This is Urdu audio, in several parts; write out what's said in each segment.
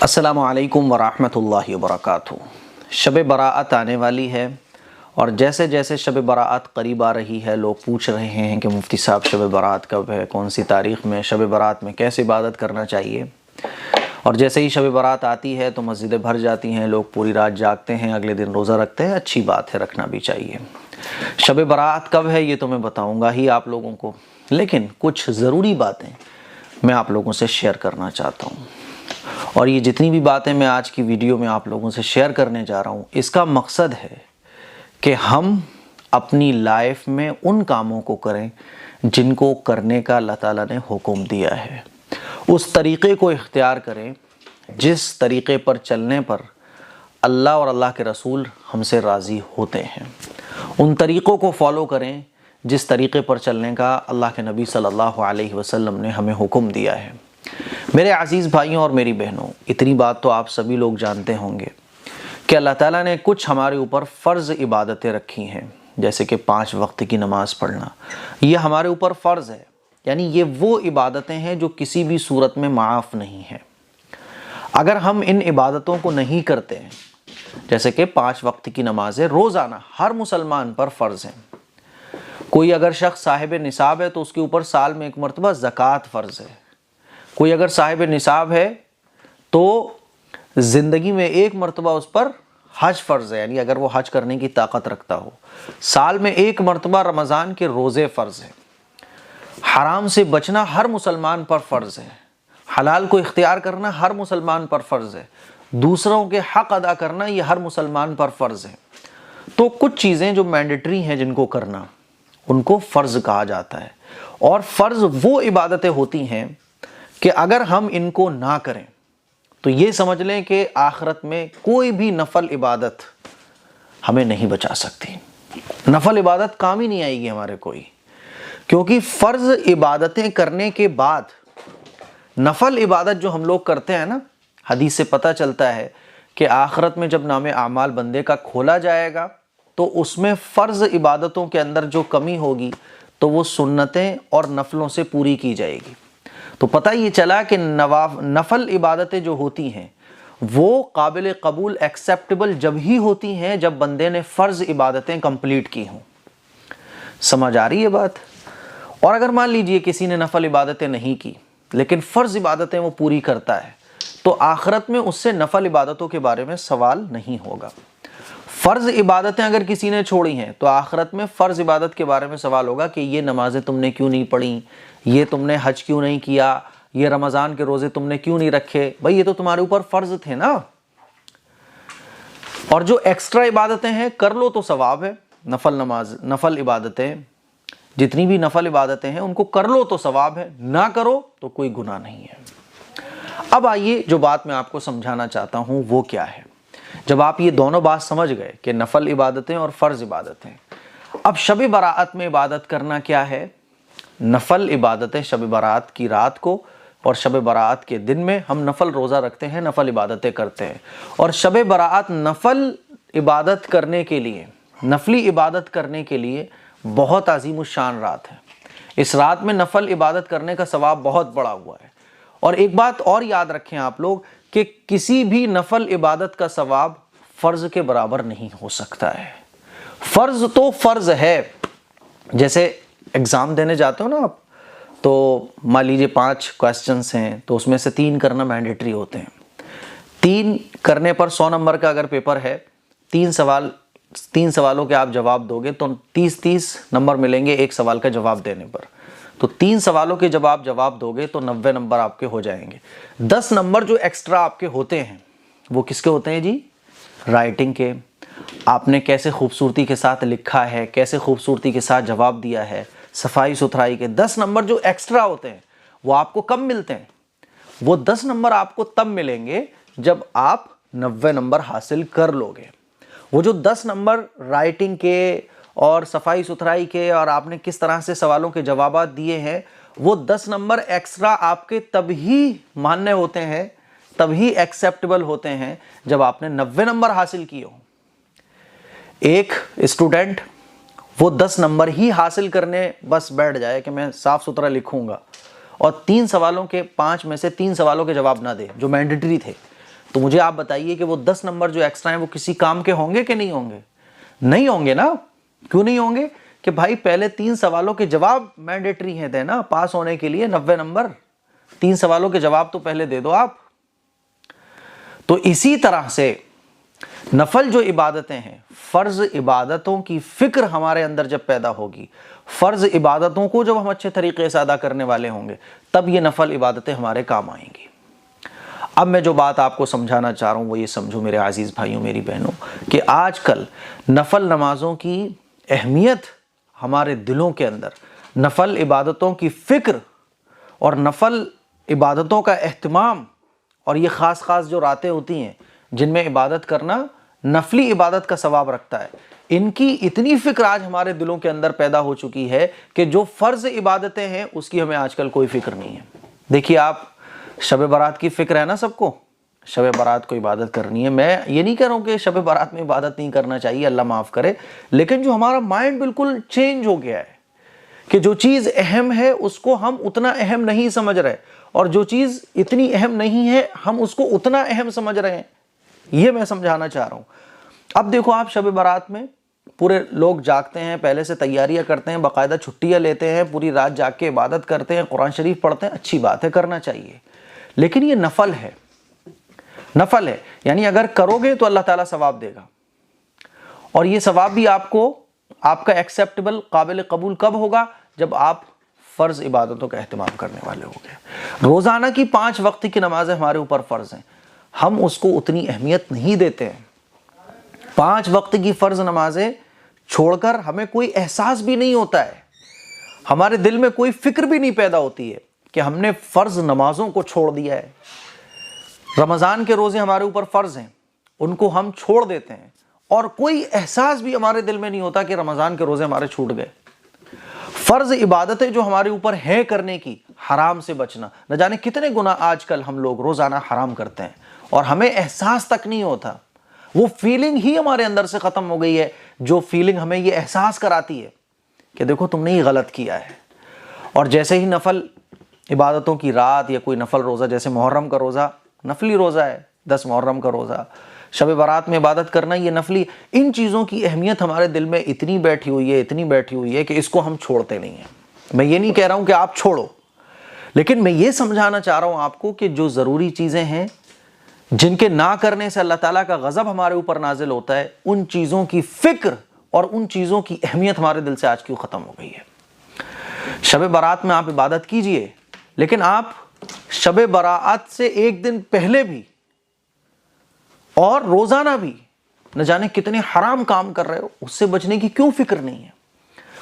السلام علیکم ورحمۃ اللہ وبرکاتہ۔ شب براءت آنے والی ہے اور جیسے جیسے شب براءت قریب آ رہی ہے لوگ پوچھ رہے ہیں کہ مفتی صاحب شب براءت کب ہے، کون سی تاریخ میں، شب براءت میں کیسے عبادت کرنا چاہیے۔ اور جیسے ہی شب براءت آتی ہے تو مسجدیں بھر جاتی ہیں، لوگ پوری رات جاگتے ہیں، اگلے دن روزہ رکھتے ہیں۔ اچھی بات ہے، رکھنا بھی چاہیے۔ شب براءت کب ہے یہ تو میں بتاؤں گا ہی آپ لوگوں کو، لیکن کچھ ضروری باتیں میں آپ لوگوں سے شیئر کرنا چاہتا ہوں۔ اور یہ جتنی بھی باتیں میں آج کی ویڈیو میں آپ لوگوں سے شیئر کرنے جا رہا ہوں، اس کا مقصد ہے کہ ہم اپنی لائف میں ان کاموں کو کریں جن کو کرنے کا اللہ تعالیٰ نے حکم دیا ہے، اس طریقے کو اختیار کریں جس طریقے پر چلنے پر اللہ اور اللہ کے رسول ہم سے راضی ہوتے ہیں، ان طریقوں کو فالو کریں جس طریقے پر چلنے کا اللہ کے نبی صلی اللہ علیہ وسلم نے ہمیں حکم دیا ہے۔ میرے عزیز بھائیوں اور میری بہنوں، اتنی بات تو آپ سبھی لوگ جانتے ہوں گے کہ اللہ تعالیٰ نے کچھ ہمارے اوپر فرض عبادتیں رکھی ہیں، جیسے کہ 5 وقت کی نماز پڑھنا، یہ ہمارے اوپر فرض ہے۔ یعنی یہ وہ عبادتیں ہیں جو کسی بھی صورت میں معاف نہیں ہیں۔ اگر ہم ان عبادتوں کو نہیں کرتے ہیں، جیسے کہ 5 وقت کی نمازیں روزانہ ہر مسلمان پر فرض ہیں۔ کوئی اگر شخص صاحب نصاب ہے تو اس کے اوپر سال میں 1 مرتبہ زکوٰۃ فرض ہے۔ کوئی اگر صاحب نصاب ہے تو زندگی میں 1 مرتبہ اس پر حج فرض ہے، یعنی اگر وہ حج کرنے کی طاقت رکھتا ہو۔ سال میں 1 مرتبہ رمضان کے روزے فرض ہیں۔ حرام سے بچنا ہر مسلمان پر فرض ہے۔ حلال کو اختیار کرنا ہر مسلمان پر فرض ہے۔ دوسروں کے حق ادا کرنا یہ ہر مسلمان پر فرض ہے۔ تو کچھ چیزیں جو مینڈیٹری ہیں جن کو کرنا، ان کو فرض کہا جاتا ہے۔ اور فرض وہ عبادتیں ہوتی ہیں کہ اگر ہم ان کو نہ کریں تو یہ سمجھ لیں کہ آخرت میں کوئی بھی نفل عبادت ہمیں نہیں بچا سکتی۔ نفل عبادت کام ہی نہیں آئے گی ہمارے کوئی، کیونکہ فرض عبادتیں کرنے کے بعد نفل عبادت جو ہم لوگ کرتے ہیں نا، حدیث سے پتہ چلتا ہے کہ آخرت میں جب نام اعمال بندے کا کھولا جائے گا تو اس میں فرض عبادتوں کے اندر جو کمی ہوگی تو وہ سنتیں اور نفلوں سے پوری کی جائے گی۔ تو پتہ یہ چلا کہ نفل عبادتیں جو ہوتی ہیں وہ قابل قبول ایکسیپٹیبل جب ہی ہوتی ہیں جب بندے نے فرض عبادتیں کمپلیٹ کی ہوں۔ سمجھ آ رہی ہے بات؟ اور اگر مان لیجئے کسی نے نفل عبادتیں نہیں کی لیکن فرض عبادتیں وہ پوری کرتا ہے تو آخرت میں اس سے نفل عبادتوں کے بارے میں سوال نہیں ہوگا۔ فرض عبادتیں اگر کسی نے چھوڑی ہیں تو آخرت میں فرض عبادت کے بارے میں سوال ہوگا کہ یہ نمازیں تم نے کیوں نہیں پڑھی، یہ تم نے حج کیوں نہیں کیا، یہ رمضان کے روزے تم نے کیوں نہیں رکھے، بھائی یہ تو تمہارے اوپر فرض تھے نا۔ اور جو ایکسٹرا عبادتیں ہیں کر لو تو ثواب ہے۔ نفل عبادتیں جتنی بھی نفل عبادتیں ہیں ان کو کر لو تو ثواب ہے، نہ کرو تو کوئی گناہ نہیں ہے۔ اب آئیے جو بات میں آپ کو سمجھانا چاہتا ہوں وہ کیا ہے۔ جب آپ یہ دونوں بات سمجھ گئے کہ نفل عبادتیں اور فرض عبادتیں، اب شب براءت میں عبادت کرنا کیا ہے۔ نفل عبادتیں شب براءت کی رات کو اور شب براءت کے دن میں ہم نفل روزہ رکھتے ہیں، نفل عبادتیں کرتے ہیں۔ اور شب براءت نفل عبادت کرنے کے لیے، نفلی عبادت کرنے کے لیے بہت عظیم الشان رات ہے۔ اس رات میں نفل عبادت کرنے کا ثواب بہت بڑا ہوا ہے۔ اور ایک بات اور یاد رکھیں آپ لوگ کہ کسی بھی نفل عبادت کا ثواب فرض کے برابر نہیں ہو سکتا ہے۔ فرض تو فرض ہے۔ جیسے ایگزام دینے جاتے ہو نا آپ، تو مان لیجیے 5 کویسچنس ہیں تو اس میں سے 3 کرنا مینڈیٹری ہوتے ہیں۔ 3 کرنے پر 100 نمبر کا اگر پیپر ہے، 3 سوالوں کے آپ جواب دو گے تو 30 نمبر ملیں گے ایک سوال کا جواب دینے پر۔ تو 3 سوالوں کے جب آپ جواب دو گے تو 90 نمبر آپ کے ہو جائیں گے۔ 10 نمبر جو ایکسٹرا آپ کے ہوتے ہیں وہ کس کے ہوتے ہیں جی؟ رائٹنگ کے۔ آپ نے کیسے خوبصورتی کے ساتھ لکھا ہے، کیسے خوبصورتی کے ساتھ جواب دیا ہے، صفائی ستھرائی کے 10 نمبر جو ایکسٹرا ہوتے ہیں وہ آپ کو کم ملتے ہیں۔ وہ 10 نمبر آپ کو تب ملیں گے جب آپ 90 نمبر حاصل کر لو گے۔ وہ جو 10 نمبر رائٹنگ کے اور صفائی ستھرائی کے اور آپ نے کس طرح سے سوالوں کے جوابات دیے ہیں، وہ 10 نمبر ایکسٹرا آپ کے تب ہی ماننے ہوتے ہیں، تب ہی ایکسیپٹیبل ہوتے ہیں جب آپ نے 90 نمبر حاصل کیے ہوں۔ ایک اسٹوڈنٹ وہ 10 نمبر ہی حاصل کرنے بس بیٹھ جائے کہ میں صاف ستھرا لکھوں گا اور 3 سوالوں کے 5 میں سے 3 سوالوں کے جواب نہ دے جو مینڈیٹری تھے، تو مجھے آپ بتائیے کہ وہ 10 نمبر جو ایکسٹرا ہیں وہ کسی کام کے ہوں گے کہ نہیں ہوں گے؟ نہیں ہوں گے نا. کیوں نہیں ہوں گے؟ کہ بھائی پہلے 3 سوالوں کے جواب مینڈیٹری ہیں نا پاس ہونے کے لیے 90 نمبر. 3 سوالوں کے جواب تو پہلے دے دو آپ. تو اسی طرح سے نفل جو عبادتیں ہیں، فرض عبادتوں کی فکر ہمارے اندر جب پیدا ہوگی، فرض عبادتوں کو جب ہم اچھے طریقے سے ادا کرنے والے ہوں گے، تب یہ نفل عبادتیں ہمارے کام آئیں گی. اب میں جو بات آپ کو سمجھانا چاہ رہا ہوں وہ یہ سمجھو میرے عزیز بھائیوں، میری بہنوں، کہ آج کل نفل نمازوں کی اہمیت ہمارے دلوں کے اندر، نفل عبادتوں کی فکر اور نفل عبادتوں کا اہتمام، اور یہ خاص جو راتیں ہوتی ہیں جن میں عبادت کرنا نفلی عبادت کا ثواب رکھتا ہے، ان کی اتنی فکر آج ہمارے دلوں کے اندر پیدا ہو چکی ہے کہ جو فرض عبادتیں ہیں اس کی ہمیں آج کل کوئی فکر نہیں ہے. دیکھیے آپ، شب برات کی فکر ہے نا سب کو، شب برات کو عبادت کرنی ہے. میں یہ نہیں کہہ رہا ہوں کہ شب برات میں عبادت نہیں کرنا چاہیے، اللہ معاف کرے، لیکن جو ہمارا مائنڈ بالکل چینج ہو گیا ہے کہ جو چیز اہم ہے اس کو ہم اتنا اہم نہیں سمجھ رہے، اور جو چیز اتنی اہم نہیں ہے ہم اس کو اتنا اہم سمجھ رہے ہیں. یہ میں سمجھانا چاہ رہا ہوں. اب دیکھو آپ، شب برات میں پورے لوگ جاگتے ہیں، پہلے سے تیاریاں کرتے ہیں، باقاعدہ چھٹیاں لیتے ہیں، پوری رات جاگ کے عبادت کرتے ہیں، قرآن شریف پڑھتے ہیں. اچھی بات ہے، کرنا چاہیے، لیکن یہ نفل ہے. نفل ہے یعنی اگر کرو گے تو اللہ تعالیٰ ثواب دے گا، اور یہ ثواب بھی آپ کو، آپ کا ایکسیپٹیبل، قابل قبول کب ہوگا؟ جب آپ فرض عبادتوں کا اہتمام کرنے والے ہو گئے. روزانہ کی 5 وقت کی نمازیں ہمارے اوپر فرض ہیں، ہم اس کو اتنی اہمیت نہیں دیتے ہیں. 5 وقت کی فرض نمازیں چھوڑ کر ہمیں کوئی احساس بھی نہیں ہوتا ہے، ہمارے دل میں کوئی فکر بھی نہیں پیدا ہوتی ہے کہ ہم نے فرض نمازوں کو چھوڑ دیا ہے. رمضان کے روزے ہمارے اوپر فرض ہیں، ان کو ہم چھوڑ دیتے ہیں، اور کوئی احساس بھی ہمارے دل میں نہیں ہوتا کہ رمضان کے روزے ہمارے چھوٹ گئے. فرض عبادتیں جو ہمارے اوپر ہیں کرنے کی، حرام سے بچنا، نہ جانے کتنے گناہ آج کل ہم لوگ روزانہ حرام کرتے ہیں اور ہمیں احساس تک نہیں ہوتا. وہ فیلنگ ہی ہمارے اندر سے ختم ہو گئی ہے، جو فیلنگ ہمیں یہ احساس کراتی ہے کہ دیکھو تم نے یہ غلط کیا ہے. اور جیسے ہی نفل عبادتوں کی رات یا کوئی نفل روزہ، جیسے محرم کا روزہ نفلی روزہ ہے، 10 محرم کا روزہ، شب برات میں عبادت کرنا یہ نفلی، ان چیزوں کی اہمیت ہمارے دل میں اتنی بیٹھی ہوئی ہے کہ اس کو ہم چھوڑتے نہیں ہیں. میں یہ نہیں کہہ رہا ہوں کہ آپ چھوڑو، لیکن میں یہ سمجھانا چاہ رہا ہوں آپ کو کہ جو ضروری چیزیں ہیں جن کے نہ کرنے سے اللہ تعالیٰ کا غضب ہمارے اوپر نازل ہوتا ہے، ان چیزوں کی فکر اور ان چیزوں کی اہمیت ہمارے دل سے آج کیوں ختم ہو گئی ہے. شب برات میں آپ عبادت کیجئے، لیکن آپ شب برات سے 1 دن پہلے بھی اور روزانہ بھی نہ جانے کتنے حرام کام کر رہے ہو، اس سے بچنے کی کیوں فکر نہیں ہے؟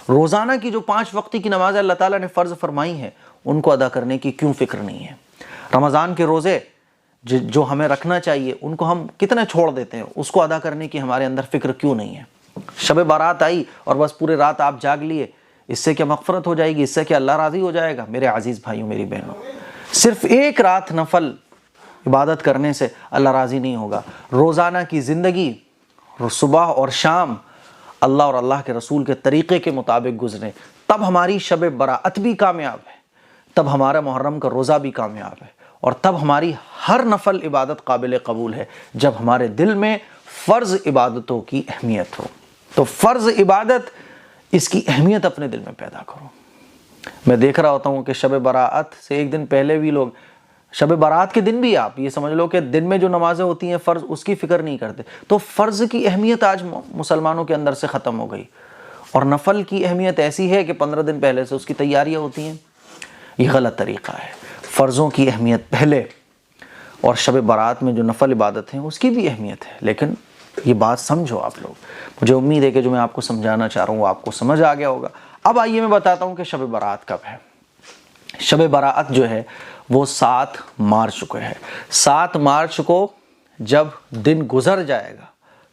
روزانہ کی جو 5 وقت کی نمازیں اللہ تعالیٰ نے فرض فرمائی ہیں، ان کو ادا کرنے کی کیوں فکر نہیں ہے؟ رمضان کے روزے جو ہمیں رکھنا چاہیے ان کو ہم کتنے چھوڑ دیتے ہیں، اس کو ادا کرنے کی ہمارے اندر فکر کیوں نہیں ہے؟ شب برات آئی اور بس پورے رات آپ جاگ لیے، اس سے کیا مغفرت ہو جائے گی؟ اس سے کیا اللہ راضی ہو جائے گا؟ میرے عزیز بھائیوں، میری بہنوں، صرف 1 رات نفل عبادت کرنے سے اللہ راضی نہیں ہوگا. روزانہ کی زندگی صبح اور شام اللہ اور اللہ کے رسول کے طریقے کے مطابق گزریں، تب ہماری شب برات بھی کامیاب ہے، تب ہمارا محرم کا روزہ بھی کامیاب ہے، اور تب ہماری ہر نفل عبادت قابل قبول ہے جب ہمارے دل میں فرض عبادتوں کی اہمیت ہو. تو فرض عبادت، اس کی اہمیت اپنے دل میں پیدا کرو. میں دیکھ رہا ہوتا ہوں کہ شب برات سے 1 دن پہلے بھی لوگ، شب برات کے دن بھی آپ یہ سمجھ لو کہ دن میں جو نمازیں ہوتی ہیں فرض، اس کی فکر نہیں کرتے. تو فرض کی اہمیت آج مسلمانوں کے اندر سے ختم ہو گئی، اور نفل کی اہمیت ایسی ہے کہ 15 دن پہلے سے اس کی تیاریاں ہوتی ہیں. یہ غلط طریقہ ہے. فرضوں کی اہمیت پہلے، اور شب برات میں جو نفل عبادت ہیں اس کی بھی اہمیت ہے. لیکن یہ بات سمجھو آپ لوگ. مجھے امید ہے کہ جو میں آپ کو سمجھانا چاہ رہا ہوں وہ آپ کو سمجھ آ گیا ہوگا. اب آئیے میں بتاتا ہوں کہ شب برات کب ہے. شب برات جو ہے وہ 7 مارچ کو ہے. 7 مارچ کو جب دن گزر جائے گا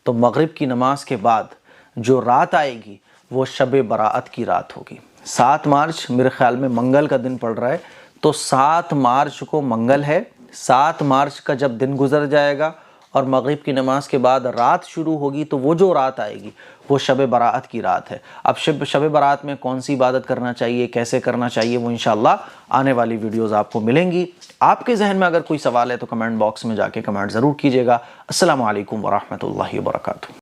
تو مغرب کی نماز کے بعد جو رات آئے گی وہ شب برات کی رات ہوگی. 7 مارچ میرے خیال میں منگل کا دن پڑ رہا ہے، تو 7 مارچ کو منگل ہے. 7 مارچ کا جب دن گزر جائے گا اور مغرب کی نماز کے بعد رات شروع ہوگی تو وہ جو رات آئے گی وہ شب برات کی رات ہے۔ اب شب برات میں کون سی عبادت کرنا چاہیے، کیسے کرنا چاہیے، وہ انشاءاللہ آنے والی ویڈیوز آپ کو ملیں گی۔ آپ کے ذہن میں اگر کوئی سوال ہے تو کمنٹ باکس میں جا کے کمنٹ ضرور کیجیے گا۔ السلام علیکم ورحمۃ اللہ وبرکاتہ۔